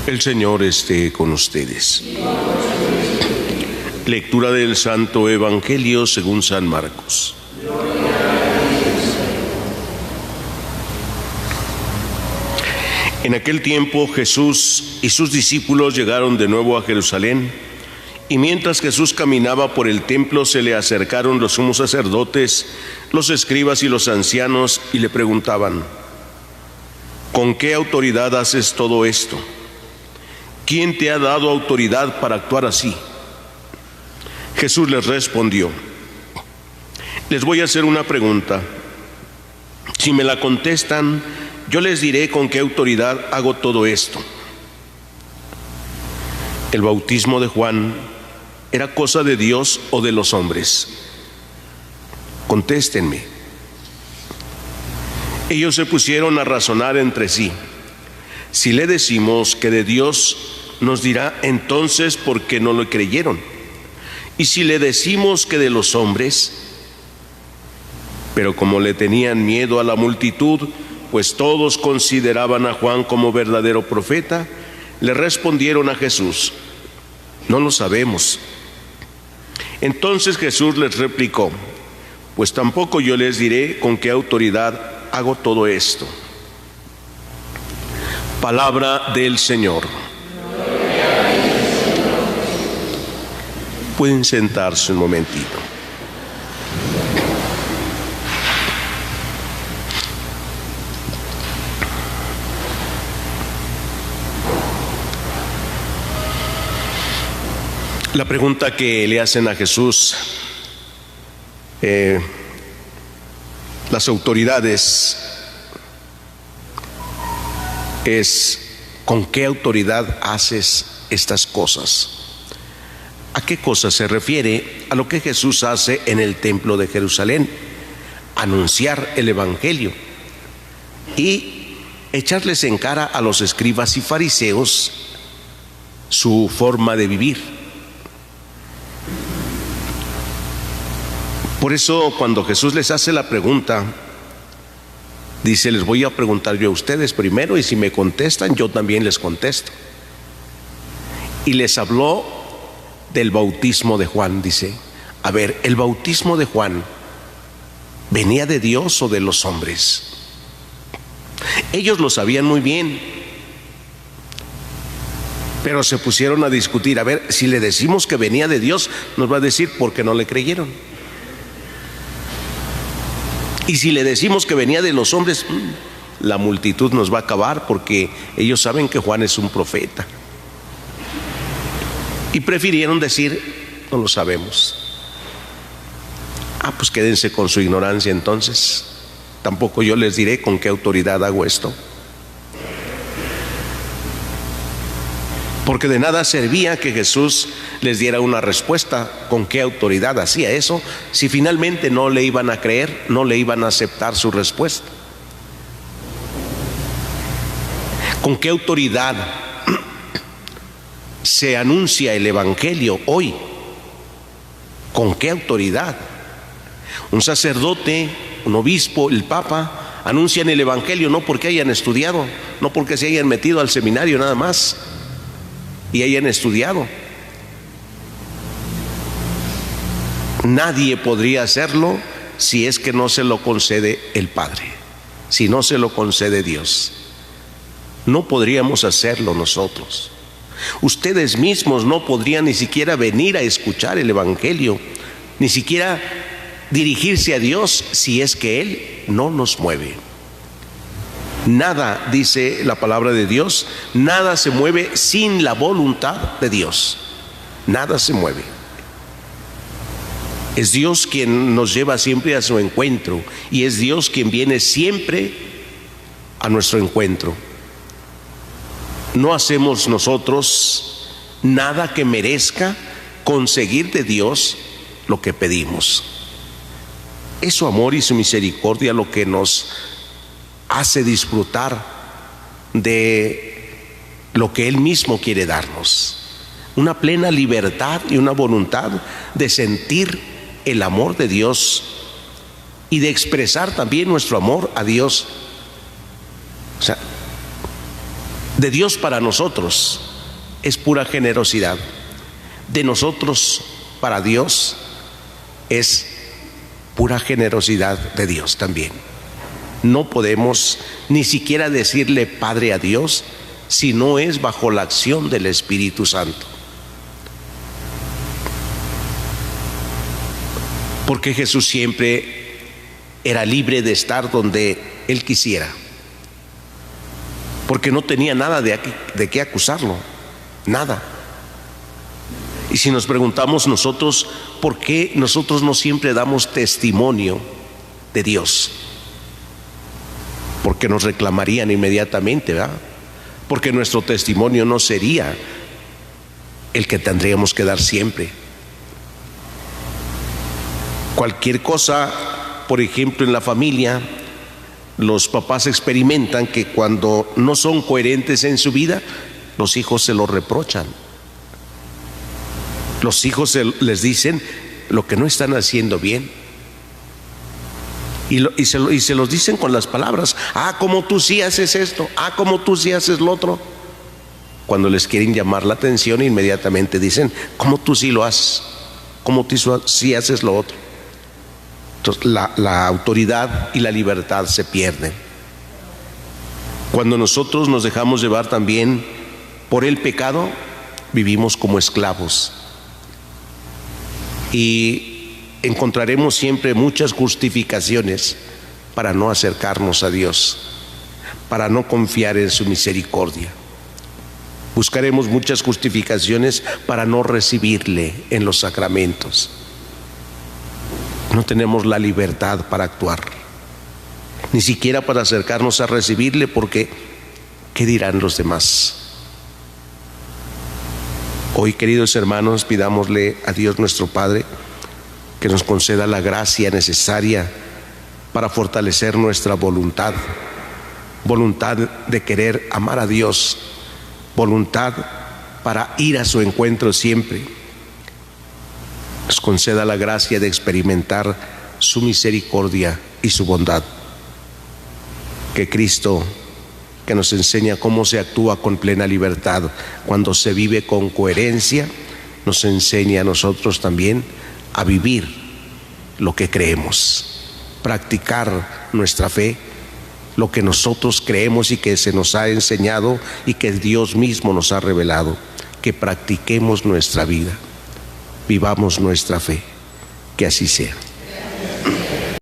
El Señor esté con ustedes. Lectura del Santo Evangelio según San Marcos. En aquel tiempo Jesús y sus discípulos llegaron de nuevo a Jerusalén, y mientras Jesús caminaba por el templo se le acercaron los sumos sacerdotes, los escribas y los ancianos, y le preguntaban: ¿con qué autoridad haces todo esto? ¿Quién te ha dado autoridad para actuar así? Jesús les respondió: les voy a hacer una pregunta. Si me la contestan, yo les diré con qué autoridad hago todo esto. ¿El bautismo de Juan era cosa de Dios o de los hombres? Contéstenme. Ellos se pusieron a razonar entre sí. Si le decimos que de Dios, nos dirá entonces por qué no lo creyeron. Y si le decimos que de los hombres, pero como le tenían miedo a la multitud, pues todos consideraban a Juan como verdadero profeta, le respondieron a Jesús: no lo sabemos. Entonces Jesús les replicó: pues tampoco yo les diré con qué autoridad hago todo esto. Palabra del Señor. Pueden sentarse un momentito. La pregunta que le hacen a Jesús las autoridades es: ¿con qué autoridad haces estas cosas? ¿A qué cosa se refiere? A lo que Jesús hace en el templo de Jerusalén: anunciar el Evangelio y echarles en cara a los escribas y fariseos su forma de vivir. Por eso, cuando Jesús les hace la pregunta, dice: les voy a preguntar yo a ustedes primero, y si me contestan, yo también les contesto. Y les habló del bautismo de Juan. Dice: a ver, ¿el bautismo de Juan venía de Dios o de los hombres? Ellos lo sabían muy bien, pero se pusieron a discutir. A ver, si le decimos que venía de Dios, nos va a decir por qué no le creyeron. Y si le decimos que venía de los hombres, la multitud nos va a acabar, porque ellos saben que Juan es un profeta. Y prefirieron decir: no lo sabemos. Pues quédense con su ignorancia entonces. Tampoco yo les diré con qué autoridad hago esto. Porque de nada servía que Jesús les diera una respuesta con qué autoridad hacía eso, si finalmente no le iban a creer, no le iban a aceptar su respuesta. ¿Con qué autoridad se anuncia el Evangelio hoy? ¿Con qué autoridad? Un sacerdote, un obispo, el Papa anuncian el Evangelio no porque hayan estudiado, no porque se hayan metido al seminario nada más y hayan estudiado. Nadie podría hacerlo si es que no se lo concede el Padre, si no se lo concede Dios. No podríamos hacerlo nosotros. Ustedes mismos no podrían ni siquiera venir a escuchar el Evangelio, ni siquiera dirigirse a Dios, si es que Él no nos mueve. Nada, dice la palabra de Dios, nada se mueve sin la voluntad de Dios. Nada se mueve. Es Dios quien nos lleva siempre a su encuentro, y es Dios quien viene siempre a nuestro encuentro. No hacemos nosotros nada que merezca conseguir de Dios lo que pedimos. Es su amor y su misericordia lo que nos hace disfrutar de lo que Él mismo quiere darnos. Una plena libertad y una voluntad de sentir el amor de Dios y de expresar también nuestro amor a Dios. O sea, De Dios para nosotros es pura generosidad. De nosotros para Dios es pura generosidad de Dios también. No podemos ni siquiera decirle Padre a Dios si no es bajo la acción del Espíritu Santo. Porque Jesús siempre era libre de estar donde Él quisiera. Porque no tenía nada de qué acusarlo, nada. Y si nos preguntamos nosotros, ¿por qué nosotros no siempre damos testimonio de Dios? Porque nos reclamarían inmediatamente, ¿verdad? Porque nuestro testimonio no sería el que tendríamos que dar siempre. Cualquier cosa, por ejemplo, en la familia, los papás experimentan que cuando no son coherentes en su vida, los hijos se lo reprochan. Los hijos les dicen lo que no están haciendo bien. Y se los dicen con las palabras: ah, como tú sí haces esto, ah, como tú sí haces lo otro. Cuando les quieren llamar la atención, inmediatamente dicen: como tú sí lo haces, como tú sí haces lo otro. Entonces la autoridad y la libertad se pierden. Cuando nosotros nos dejamos llevar también por el pecado, vivimos como esclavos. Y encontraremos siempre muchas justificaciones para no acercarnos a Dios, para no confiar en su misericordia. Buscaremos muchas justificaciones para no recibirle en los sacramentos. No tenemos la libertad para actuar, ni siquiera para acercarnos a recibirle, porque ¿qué dirán los demás? Hoy, queridos hermanos, pidámosle a Dios nuestro Padre que nos conceda la gracia necesaria para fortalecer nuestra voluntad de querer amar a Dios, voluntad para ir a su encuentro siempre. Nos conceda la gracia de experimentar su misericordia y su bondad. Que Cristo, que nos enseña cómo se actúa con plena libertad cuando se vive con coherencia, nos enseña a nosotros también a vivir lo que creemos, practicar nuestra fe, lo que nosotros creemos y que se nos ha enseñado y que Dios mismo nos ha revelado. Que practiquemos nuestra vida, vivamos nuestra fe, que así sea.